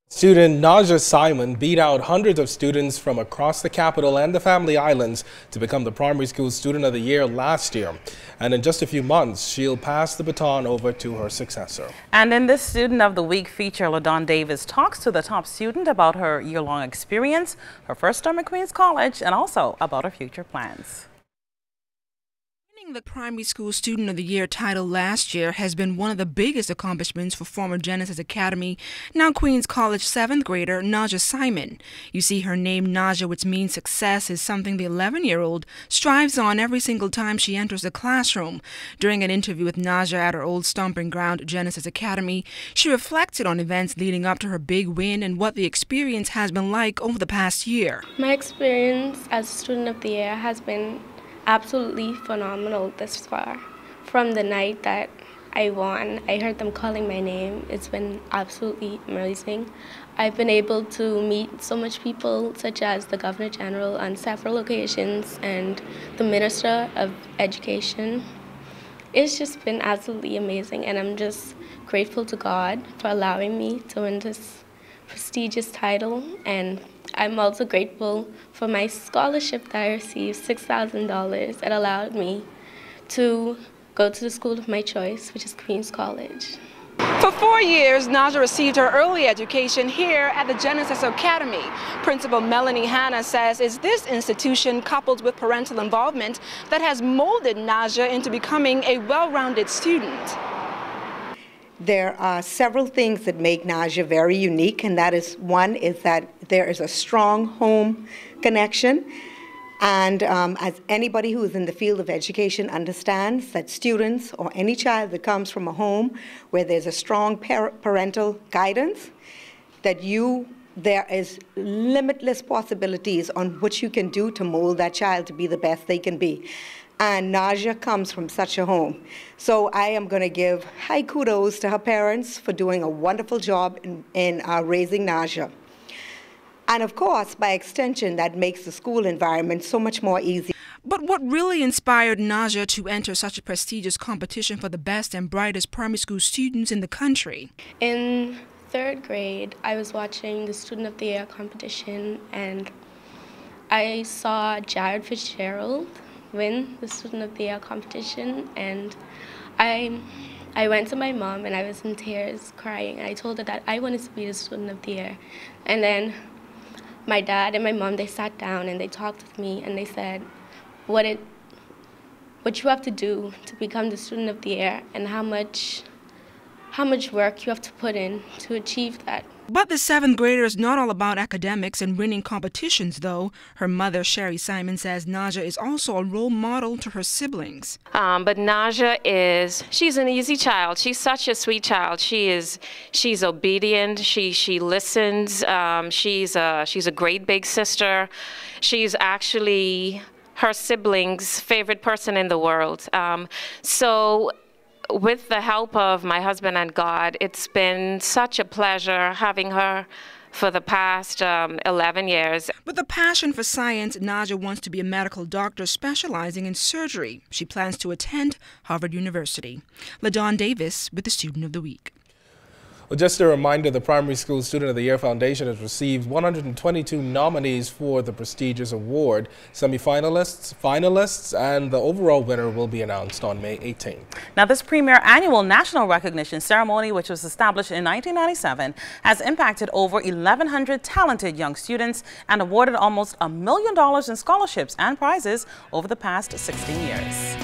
Student Nadja Simon beat out hundreds of students from across the capital and the Family Islands to become the Primary School Student of the Year last year. And in just a few months, she'll pass the baton over to her successor. And in this Student of the Week feature, LaDon Davis talks to the top student about her year-long experience, her first term at Queens College, and also about her future plans. Winning the Primary School Student of the Year title last year has been one of the biggest accomplishments for former Genesis Academy, now Queens College 7th grader Nadja Simon. You see, her name Nadja, which means success, is something the 11-year-old strives on every single time she enters the classroom. During an interview with Nadja at her old stomping ground, Genesis Academy, she reflected on events leading up to her big win and what the experience has been like over the past year. My experience as Student of the Year has been absolutely phenomenal this far. From the night that I won, I heard them calling my name. It's been absolutely amazing. I've been able to meet so much people, such as the Governor General on several occasions and the Minister of Education. It's just been absolutely amazing, and I'm just grateful to God for allowing me to win this prestigious title. And I'm also grateful for my scholarship that I received, $6,000, that allowed me to go to the school of my choice, which is Queens College. For 4 years, Nadja received her early education here at the Genesis Academy. Principal Melanie Hanna says it's this institution, coupled with parental involvement, that has molded Nadja into becoming a well-rounded student. There are several things that make Nadja very unique, and that is, one is that there is a strong home connection. And as anybody who is in the field of education understands, that students or any child that comes from a home where there's a strong parental guidance, that there is limitless possibilities on what you can do to mold that child to be the best they can be. And Nadja comes from such a home. So I am going to give high kudos to her parents for doing a wonderful job in raising Nadja. And of course, by extension, that makes the school environment so much more easy. But what really inspired Nadja to enter such a prestigious competition for the best and brightest primary school students in the country? In 3rd grade, I was watching the Student of the Year competition, and I saw Jared Fitzgerald win the Student of the Year competition, and I went to my mom and I was in tears crying, and I told her that I wanted to be the Student of the Year. And then my dad and my mom, they sat down and they talked with me, and they said what you have to do to become the Student of the Year and how much work you have to put in to achieve that. But the 7th grader is not all about academics and winning competitions, though. Her mother, Sherry Simon, says Nadja is also a role model to her siblings. But Nadja she's an easy child. She's such a sweet child. She's obedient. She listens. She's a great big sister. She's actually her siblings' favorite person in the world. So with the help of my husband and God, it's been such a pleasure having her for the past 11 years. With a passion for science, Nadja wants to be a medical doctor specializing in surgery. She plans to attend Harvard University. LaDon Davis with the Student of the Week. Well, just a reminder, the Primary School Student of the Year Foundation has received 122 nominees for the prestigious award. Semi-finalists, finalists, and the overall winner will be announced on May 18. Now, this premier annual national recognition ceremony, which was established in 1997, has impacted over 1,100 talented young students and awarded almost $1 million in scholarships and prizes over the past 16 years.